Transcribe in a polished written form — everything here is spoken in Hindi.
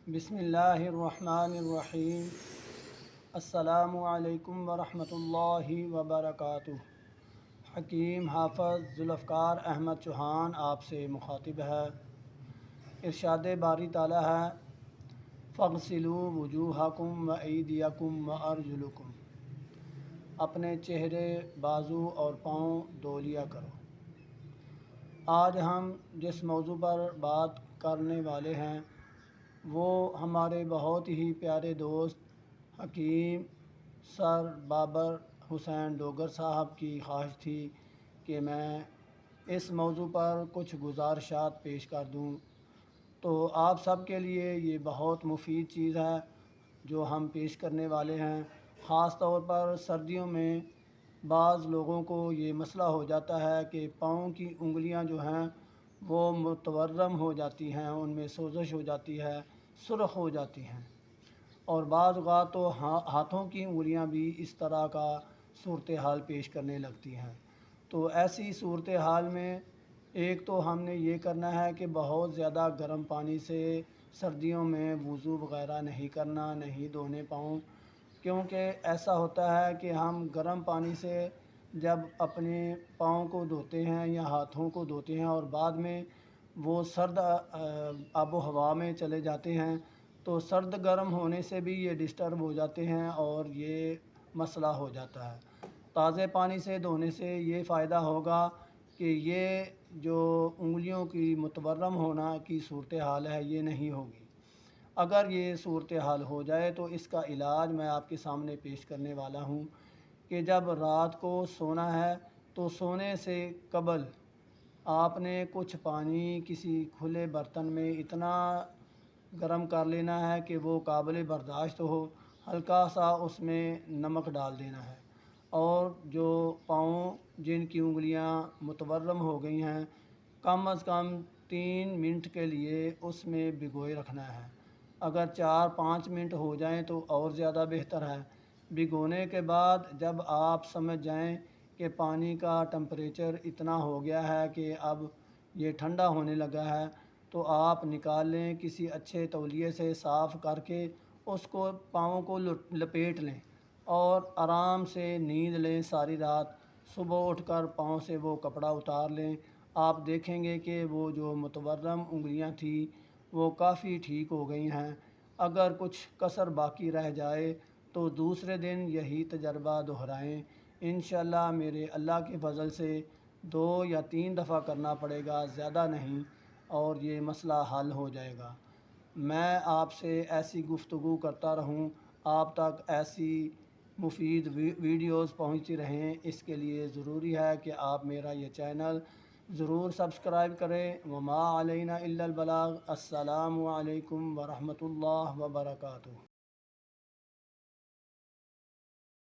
बिस्मिल्लाहिर्रहमानिर्रहीम। अस्सलामु अलैकुम वरहमतुल्लाहि वबरकातुह। हकीम हाफ़िज़ ज़ुल्फ़िकार अहमद चौहान आपसे मुखातिब है। इरशाद बारी ताला है, फ़ग़सिलू वुजूहकुम व अयदियकुम व अर्जुलकुम। अपने चेहरे, बाजू और पाँव धो लिया करो। आज हम जिस मौजू पर बात करने वाले हैं वो हमारे बहुत ही प्यारे दोस्त हकीम सर बाबर हुसैन डोगर साहब की ख्वाहिश थी कि मैं इस मौजू पर कुछ गुज़ारिशात पेश कर दूं। तो आप सब के लिए ये बहुत मुफीद चीज़ है जो हम पेश करने वाले हैं। ख़ास तौर पर सर्दियों में बाज़ लोगों को ये मसला हो जाता है कि पाँव की उंगलियां जो हैं वो मुतवर्रम हो जाती हैं, उनमें सोजश हो जाती है, सुर्ख़ हो जाती हैं। और बाज़ औक़ात तो हाथों की उंगलियां भी इस तरह का सूरत हाल पेश करने लगती हैं। तो ऐसी सूरत हाल में एक तो हमने ये करना है कि बहुत ज़्यादा गर्म पानी से सर्दियों में वज़ू वग़ैरह नहीं करना, नहीं धोने पाँव, क्योंकि ऐसा होता है कि हम गर्म पानी से जब अपने पाँव को धोते हैं या हाथों को धोते हैं और बाद में वो सर्द आबो हवा में चले जाते हैं तो सर्द गर्म होने से भी ये डिस्टर्ब हो जाते हैं और ये मसला हो जाता है। ताज़े पानी से धोने से ये फ़ायदा होगा कि ये जो उंगलियों की मुतवर्रम होना की सूरत हाल है ये नहीं होगी। अगर ये सूरत हाल हो जाए तो इसका इलाज मैं आपके सामने पेश करने वाला हूँ कि जब रात को सोना है तो सोने से कबल आपने कुछ पानी किसी खुले बर्तन में इतना गर्म कर लेना है कि वो काबिल बर्दाश्त हो। हल्का सा उसमें नमक डाल देना है और जो पाँव जिनकी उंगलियां मुतवर्रम हो गई हैं कम अज़ कम 3 मिनट के लिए उसमें भिगोए रखना है। अगर 4-5 मिनट हो जाएं तो और ज़्यादा बेहतर है। भिगोने के बाद जब आप समझ जाएं कि पानी का टेम्परेचर इतना हो गया है कि अब ये ठंडा होने लगा है तो आप निकाल लें, किसी अच्छे तौलिए से साफ़ करके उसको पाँव को लपेट लें और आराम से नींद लें सारी रात। सुबह उठकर पाँव से वो कपड़ा उतार लें। आप देखेंगे कि वो जो मुतवर्रम उंगलियां थी वो काफ़ी ठीक हो गई हैं। अगर कुछ कसर बाकी रह जाए तो दूसरे दिन यही तजर्बा दोहराएं। इंशाअल्लाह मेरे अल्लाह के फ़ज़ल से 2 या 3 दफ़ा करना पड़ेगा, ज़्यादा नहीं, और ये मसला हल हो जाएगा। मैं आपसे ऐसी गुफ्तगू करता रहूं, आप तक ऐसी मुफीद वीडियोज़ पहुंचती रहें, इसके लिए ज़रूरी है कि आप मेरा ये चैनल ज़रूर सब्सक्राइब करें। वमा अलैना इल्लल बलाग। अस्सलामु अलैकुम वरहमतुल्लाह वबरकातुहू।